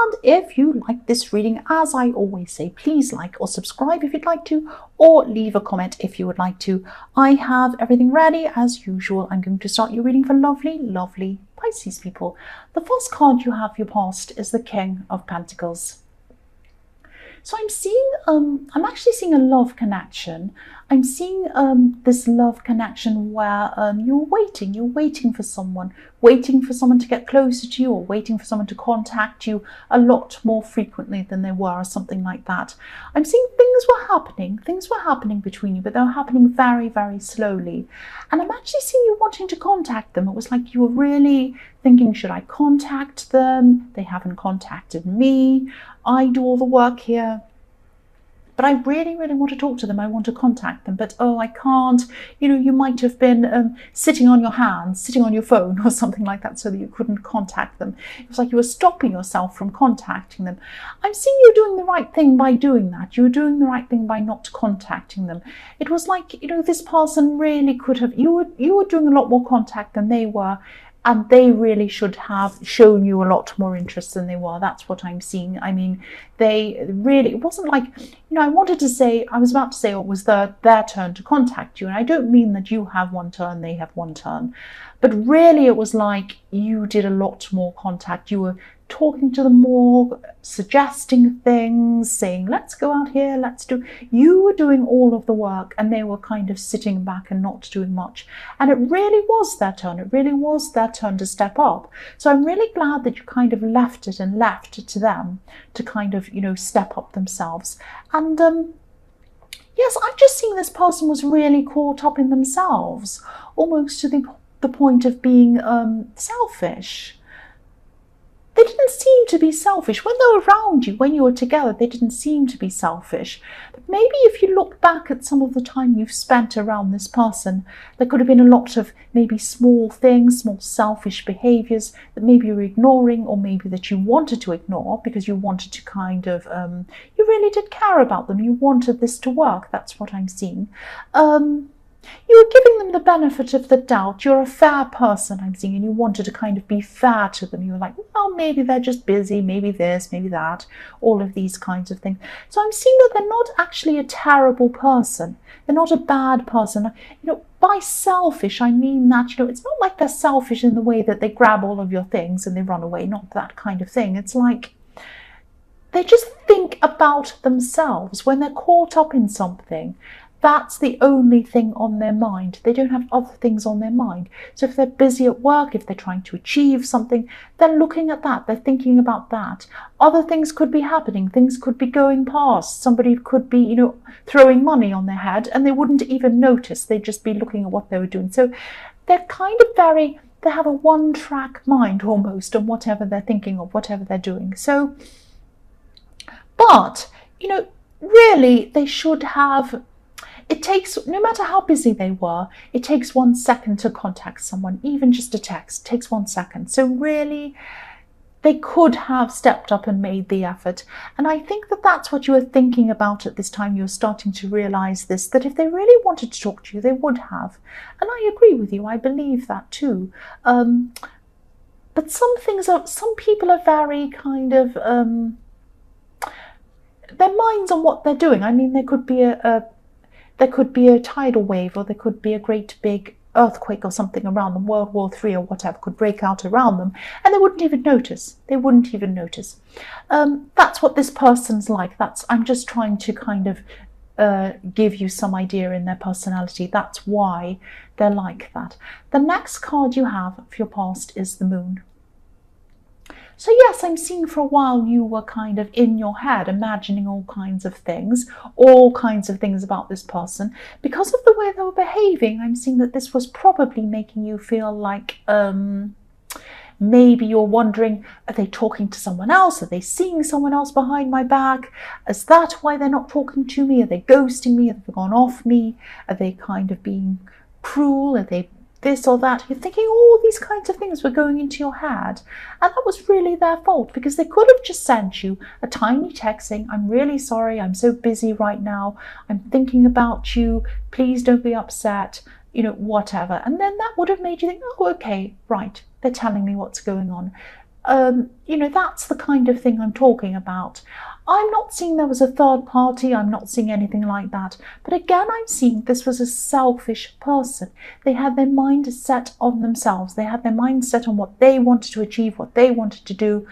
And if you like this reading, as I always say, please like or subscribe if you'd like to, or leave a comment if you would like to. I have everything ready as usual. I'm going to start your reading for lovely, lovely Pisces people. The first card you have for your past is the King of Pentacles. So I'm seeing, I'm actually seeing a love connection. I'm seeing this love connection where you're waiting for someone to get closer to you, or waiting for someone to contact you a lot more frequently than they were, or something like that. I'm seeing things were happening between you, but they were happening very, very slowly. And I'm actually seeing you wanting to contact them. It was like you were really thinking, should I contact them? They haven't contacted me. I do all the work here, but I really, really want to talk to them. I want to contact them, but oh, I can't. You know, you might have been sitting on your hands, sitting on your phone or something like that, so that you couldn't contact them. It was like you were stopping yourself from contacting them. I'm seeing you doing the right thing by doing that. You were doing the right thing by not contacting them. It was like, you know, this person really could have, you were doing a lot more contact than they were. And they really should have shown you a lot more interest than they were. That's what I'm seeing. I mean, they really, it wasn't like, you know, I was about to say it was their turn to contact you. And I don't mean that you have one turn, they have one turn. But really it was like you did a lot more contact. You were talking to them more, suggesting things, saying, let's go out here, you were doing all of the work, and they were kind of sitting back and not doing much. And it really was their turn. It really was their turn to step up. So I'm really glad that you kind of left it to them to kind of, you know, step up themselves. And yes, I'm just seeing this person was really caught up in themselves, almost to the point of being selfish. They didn't seem to be selfish. When they were around you, when you were together, they didn't seem to be selfish. But maybe if you look back at some of the time you've spent around this person, there could have been a lot of maybe small things, small selfish behaviours that maybe you're ignoring, or maybe that you wanted to ignore because you wanted to kind of, you really did care about them. You wanted this to work. That's what I'm seeing. You were giving them the benefit of the doubt. You're a fair person, I'm seeing, and you wanted to kind of be fair to them. You were like, well, maybe they're just busy, maybe this, maybe that, all of these kinds of things. So I'm seeing that they're not actually a terrible person. They're not a bad person. You know, by selfish, I mean that, you know, it's not like they're selfish in the way that they grab all of your things and they run away, not that kind of thing. It's like they just think about themselves when they're caught up in something. That's the only thing on their mind. They don't have other things on their mind. So if they're busy at work, if they're trying to achieve something, they're looking at that. They're thinking about that. Other things could be happening. Things could be going past. Somebody could be, you know, throwing money on their head and they wouldn't even notice. They'd just be looking at what they were doing. So they're kind of they have a one-track mind almost on whatever they're thinking of, whatever they're doing. So, but, you know, really they should have. It takes, no matter how busy they were, it takes 1 second to contact someone, even just a text, it takes 1 second. So really, they could have stepped up and made the effort. And I think that that's what you were thinking about at this time. You're starting to realise this, that if they really wanted to talk to you, they would have. And I agree with you, I believe that too. But some people are very kind of, their minds on what they're doing. I mean, there could be a tidal wave, or there could be a great big earthquake or something around them, World War III or whatever could break out around them, and they wouldn't even notice. That's what this person's like. I'm just trying to kind of give you some idea in their personality. That's why they're like that. The next card you have for your past is the Moon. So yes, I'm seeing for a while you were kind of in your head imagining all kinds of things about this person. Because of the way they were behaving, I'm seeing that this was probably making you feel like maybe you're wondering, are they talking to someone else? Are they seeing someone else behind my back? Is that why they're not talking to me? Are they ghosting me? Have they gone off me? Are they kind of being cruel? Are they this or that? You're thinking all these kinds of things were going into your head, and that was really their fault, because they could have just sent you a tiny text saying, I'm really sorry, I'm so busy right now, I'm thinking about you, please don't be upset, you know, whatever. And then that would have made you think, oh, okay, right, they're telling me what's going on. that's the kind of thing I'm talking about. I'm not seeing there was a third party. I'm not seeing anything like that. But again, I'm seeing this was a selfish person. They had their mind set on themselves. They had their mind set on what they wanted to achieve, what they wanted to do.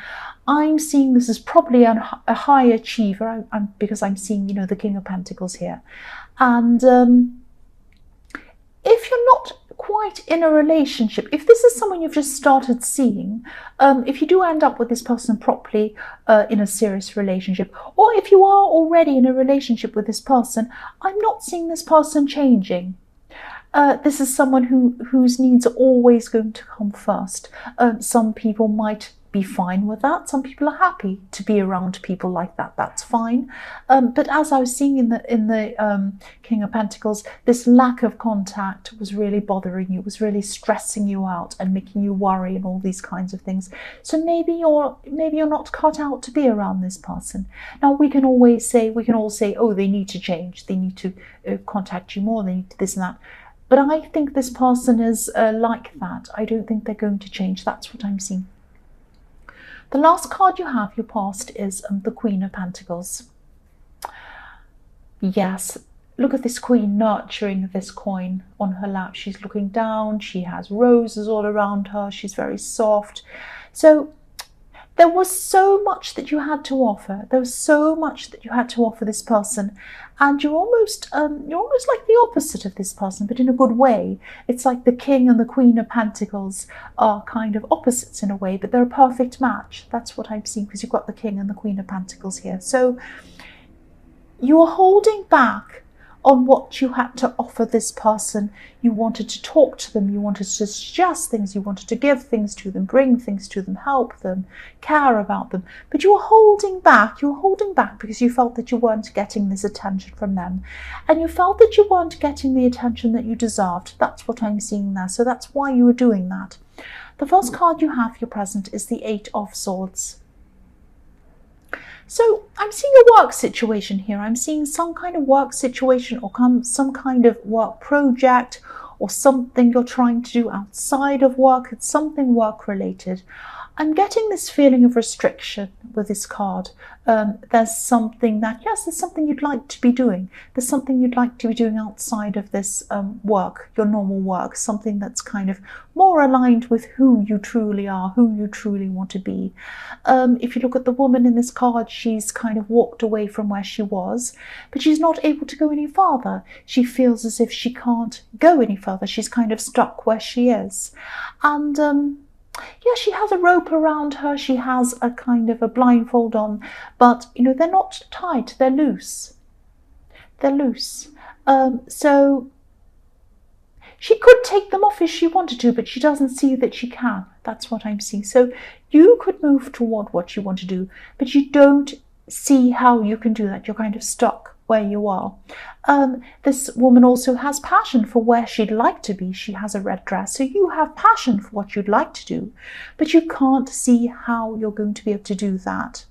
I'm seeing this as probably a high achiever, because I'm seeing, the King of Pentacles here. And if you're not quite in a relationship, if this is someone you've just started seeing, if you do end up with this person properly in a serious relationship, or if you are already in a relationship with this person, I'm not seeing this person changing. This is someone whose needs are always going to come first. Some people might be fine with that. Some people are happy to be around people like that. That's fine. But as I was seeing in the King of Pentacles, this lack of contact was really bothering you, was really stressing you out and making you worry and all these kinds of things. So maybe you're not cut out to be around this person. Now we can all say, oh, they need to change. They need to contact you more. They need to this and that. But I think this person is like that. I don't think they're going to change. That's what I'm seeing. The last card you have, your past, is the Queen of Pentacles. Yes, look at this queen nurturing this coin on her lap. She's looking down. She has roses all around her. She's very soft. So there was so much that you had to offer. There was so much that you had to offer this person, and you're almost like the opposite of this person, but in a good way. It's like the King and the Queen of Pentacles are kind of opposites in a way, but they're a perfect match. That's what I'm seeing, because you've got the King and the Queen of Pentacles here. So you're holding back on what you had to offer this person. You wanted to talk to them, you wanted to suggest things, you wanted to give things to them, bring things to them, help them, care about them. But you were holding back. You were holding back because you felt that you weren't getting this attention from them. And you felt that you weren't getting the attention that you deserved. That's what I'm seeing there. So that's why you were doing that. The first card you have, your present, is the Eight of Swords. So I'm seeing a work situation here. I'm seeing some kind of work situation, or some kind of work project, or something you're trying to do outside of work. It's something work related. I'm getting this feeling of restriction with this card. There's something you'd like to be doing. There's something you'd like to be doing outside of this work, your normal work, something that's kind of more aligned with who you truly are, who you truly want to be. If you look at the woman in this card, she's kind of walked away from where she was, but she's not able to go any farther. She feels as if she can't go any further. She's kind of stuck where she is. And yeah, she has a rope around her. She has a kind of a blindfold on, but they're not tight. They're loose. They're loose. So she could take them off if she wanted to, but she doesn't see that she can. That's what I'm seeing. So you could move toward what you want to do, but you don't see how you can do that. You're kind of stuck where you are. This woman also has passion for where she'd like to be. She has a red dress. So you have passion for what you'd like to do, but you can't see how you're going to be able to do that.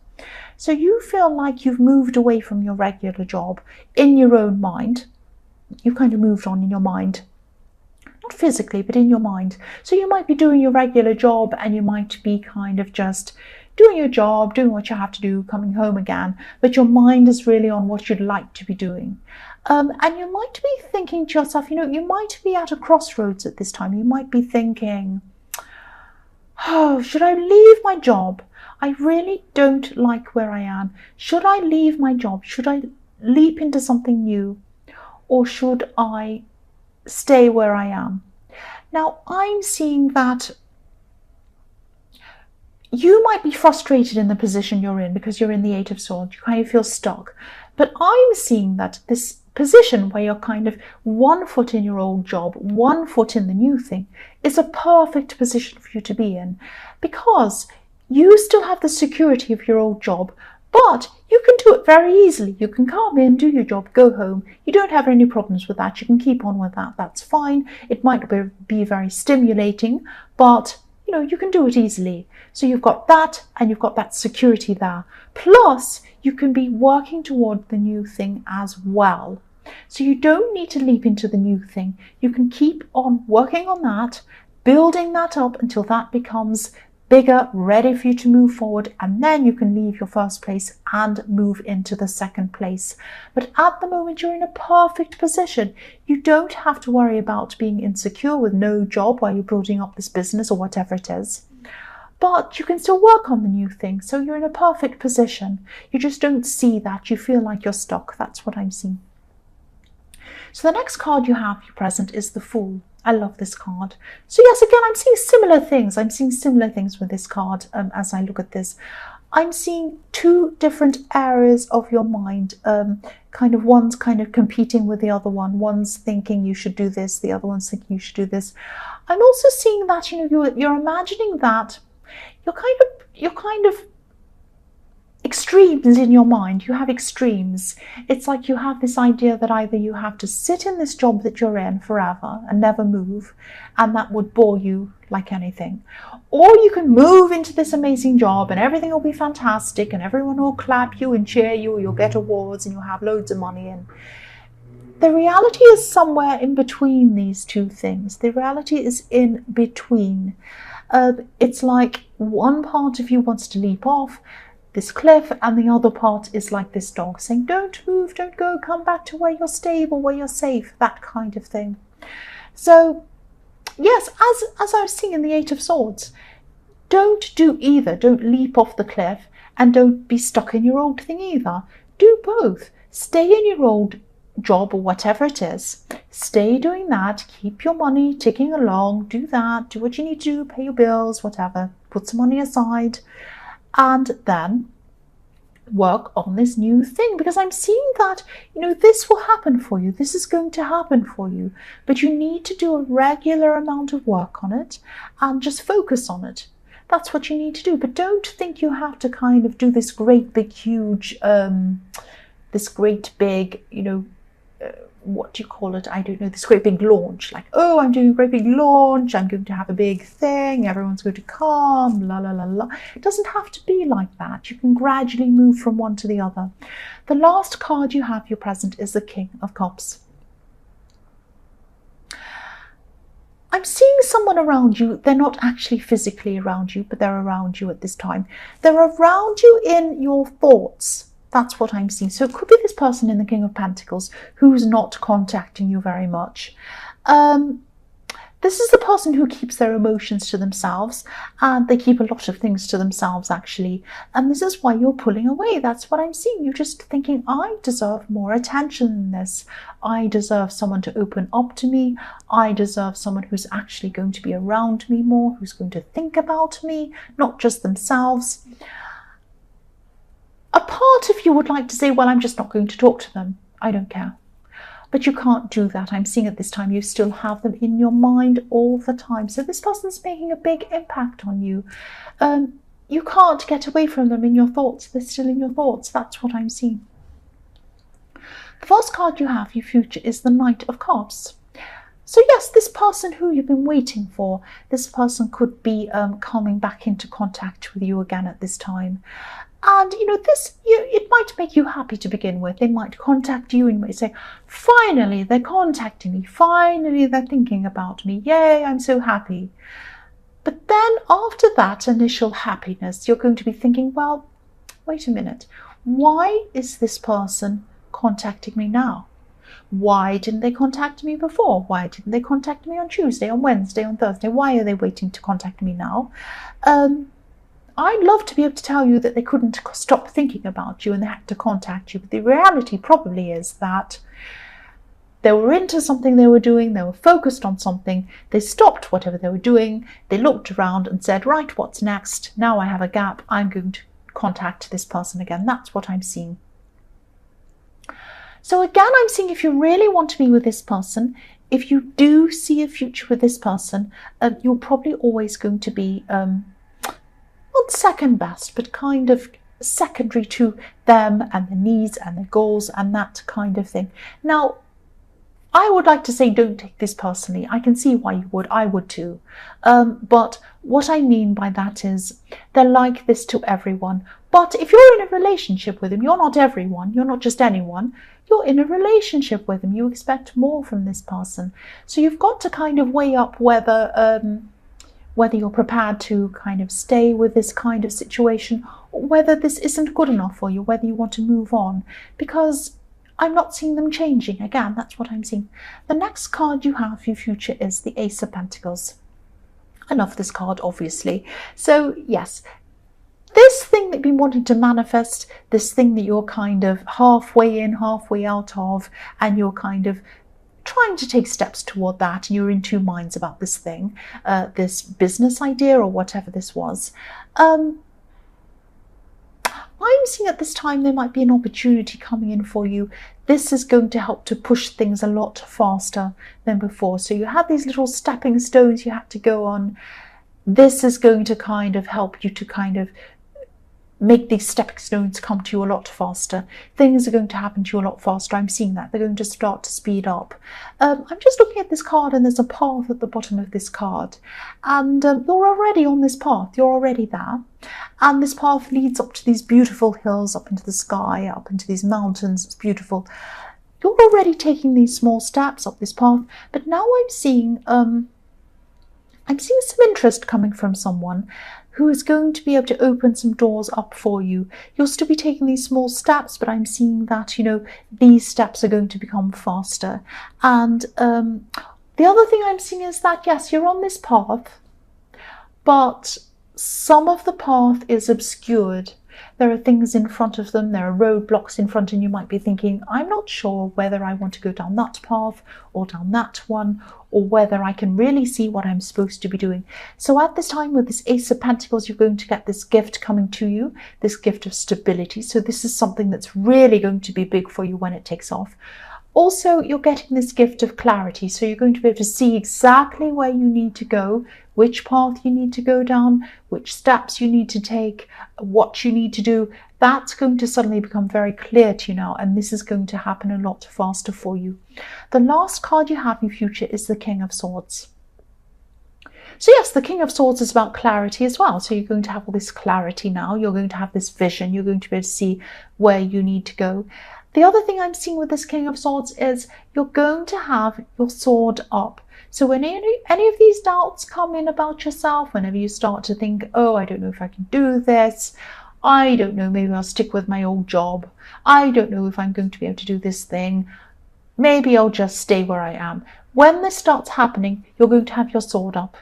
So you feel like you've moved away from your regular job in your own mind. You've kind of moved on in your mind. Not physically, but in your mind. So you might be doing your regular job, and you might be kind of just doing your job, doing what you have to do, coming home again, but your mind is really on what you'd like to be doing. And you might be thinking to yourself, you might be at a crossroads at this time. You might be thinking, oh, should I leave my job? I really don't like where I am. Should I leave my job? Should I leap into something new? Or should I stay where I am? Now, I'm seeing that you might be frustrated in the position you're in because you're in the Eight of Swords. You kind of feel stuck. But I'm seeing that this position where you're kind of 1 foot in your old job, 1 foot in the new thing, is a perfect position for you to be in, because you still have the security of your old job, but you can do it very easily. You can come in, do your job, go home. You don't have any problems with that. You can keep on with that. That's fine. It might be very stimulating, but you can do it easily. So you've got that, and you've got that security there. Plus, you can be working toward the new thing as well. So you don't need to leap into the new thing. You can keep on working on that, building that up until that becomes bigger, ready for you to move forward, and then you can leave your first place and move into the second place. But at the moment, you're in a perfect position. You don't have to worry about being insecure with no job while you're building up this business or whatever it is. But you can still work on the new thing, so you're in a perfect position. You just don't see that. You feel like you're stuck. That's what I'm seeing. So the next card you have, your present, is the Fool. I love this card. So yes, again, I'm seeing similar things. I'm seeing similar things with this card as I look at this. I'm seeing two different areas of your mind. One's kind of competing with the other one. One's thinking you should do this. The other one's thinking you should do this. I'm also seeing that, you're imagining that you're kind of extremes in your mind. You have extremes. It's like you have this idea that either you have to sit in this job that you're in forever and never move, and that would bore you like anything, or you can move into this amazing job and everything will be fantastic and everyone will clap you and cheer you, you'll get awards and you'll have loads of money. And the reality is somewhere in between these two things. The reality is in between. It's like one part of you wants to leap off this cliff, and the other part is like this dog saying, don't move, don't go, come back to where you're stable, where you're safe, that kind of thing. So yes, as I was seeing in the Eight of Swords, don't do either. Don't leap off the cliff and don't be stuck in your old thing either. Do both. Stay in your old job or whatever it is. Stay doing that. Keep your money ticking along. Do that. Do what you need to do. Pay your bills, whatever. Put some money aside. And then work on this new thing, because I'm seeing that, this will happen for you. This is going to happen for you, but you need to do a regular amount of work on it and just focus on it. That's what you need to do. But don't think you have to kind of do this great big huge, what do you call it? I don't know, this great big launch. Like, oh, I'm doing a great big launch. I'm going to have a big thing. Everyone's going to come, la, la, la, la. It doesn't have to be like that. You can gradually move from one to the other. The last card you have, your present, is the King of Cups. I'm seeing someone around you. They're not actually physically around you, but they're around you at this time. They're around you in your thoughts. That's what I'm seeing. So it could be this person in the King of Pentacles who's not contacting you very much. This is the person who keeps their emotions to themselves, and they keep a lot of things to themselves, actually. And this is why you're pulling away. That's what I'm seeing. You're just thinking, I deserve more attention than this. I deserve someone to open up to me. I deserve someone who's actually going to be around me more, who's going to think about me, not just themselves. A part of you would like to say, well, I'm just not going to talk to them. I don't care. But you can't do that. I'm seeing at this time you still have them in your mind all the time. So this person's making a big impact on you. You can't get away from them in your thoughts. They're still in your thoughts. That's what I'm seeing. The first card you have, your future, is the Knight of Cups. So yes, this person who you've been waiting for, this person could be coming back into contact with you again at this time. And, it might make you happy to begin with. They might contact you and you might say, finally, they're contacting me. Finally, they're thinking about me. Yay, I'm so happy. But then after that initial happiness, you're going to be thinking, well, wait a minute. Why is this person contacting me now? Why didn't they contact me before? Why didn't they contact me on Tuesday, on Wednesday, on Thursday? Why are they waiting to contact me now? I'd love to be able to tell you that they couldn't stop thinking about you and they had to contact you. But the reality probably is that they were into something they were doing. They were focused on something. They stopped whatever they were doing. They looked around and said, right, what's next? Now I have a gap. I'm going to contact this person again. That's what I'm seeing. So again, I'm seeing if you really want to be with this person, if you do see a future with this person, you're probably always going to be not second best, but kind of secondary to them and their needs and their goals and that kind of thing. Now, I would like to say don't take this personally. I can see why you would. I would too. But what I mean by that is they're like this to everyone. But if you're in a relationship with them, you're not everyone. You're not just anyone. You're in a relationship with them. You expect more from this person. So you've got to kind of weigh up whether whether you're prepared to kind of stay with this kind of situation, or whether this isn't good enough for you, whether you want to move on, because I'm not seeing them changing. Again, that's what I'm seeing. The next card you have for your future is the Ace of Pentacles. I love this card, obviously. So yes, this thing that you've been wanting to manifest, this thing that you're kind of halfway in, halfway out of, and you're kind of trying to take steps toward that, and you're in two minds about this thing, this business idea or whatever this was. I'm seeing at this time there might be an opportunity coming in for you. This is going to help to push things a lot faster than before. So you had these little stepping stones you had to go on. This is going to kind of help you to kind of make these stepping stones come to you a lot faster. Things are going to happen to you a lot faster. I'm seeing that. They're going to start to speed up. I'm just looking at this card, and there's a path at the bottom of this card. And you're already on this path. You're already there. And this path leads up to these beautiful hills, up into the sky, up into these mountains. It's beautiful. You're already taking these small steps up this path. But now I'm seeing some interest coming from someone who is going to be able to open some doors up for you. You'll still be taking these small steps, but I'm seeing that, these steps are going to become faster. And the other thing I'm seeing is that, yes, you're on this path, but some of the path is obscured. There are things in front of them, there are roadblocks in front, and you might be thinking, I'm not sure whether I want to go down that path or down that one, or whether I can really see what I'm supposed to be doing. So at this time with this Ace of Pentacles, you're going to get this gift coming to you, this gift of stability. So this is something that's really going to be big for you when it takes off. Also, you're getting this gift of clarity. So you're going to be able to see exactly where you need to go, which path you need to go down, which steps you need to take, what you need to do. That's going to suddenly become very clear to you now, and this is going to happen a lot faster for you. The last card you have in future is the King of Swords. So yes, the King of Swords is about clarity as well. So you're going to have all this clarity now. You're going to have this vision. You're going to be able to see where you need to go. The other thing I'm seeing with this King of Swords is you're going to have your sword up. So when any of these doubts come in about yourself, whenever you start to think, oh, I don't know if I can do this, I don't know, maybe I'll stick with my old job, I don't know if I'm going to be able to do this thing, maybe I'll just stay where I am. When this starts happening, you're going to have your sword up.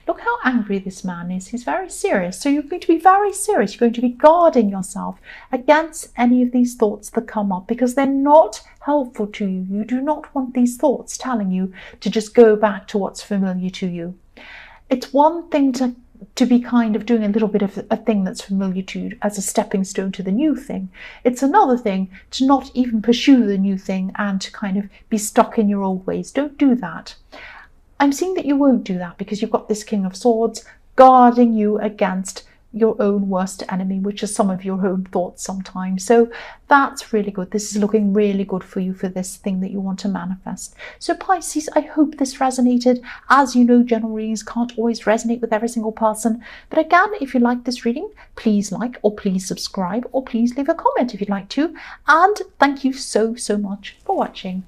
Look how angry this man is. He's very serious. So you're going to be very serious. You're going to be guarding yourself against any of these thoughts that come up, because they're not helpful to you. You do not want these thoughts telling you to just go back to what's familiar to you. It's one thing to be kind of doing a little bit of a thing that's familiar to you as a stepping stone to the new thing. It's another thing to not even pursue the new thing and to kind of be stuck in your old ways. Don't do that. I'm seeing that you won't do that because you've got this King of Swords guarding you against your own worst enemy, which is some of your own thoughts sometimes. So that's really good. This is looking really good for you for this thing that you want to manifest. So Pisces, I hope this resonated. As you know, general readings can't always resonate with every single person. But again, if you like this reading, please like or please subscribe or please leave a comment if you'd like to. And thank you so much for watching.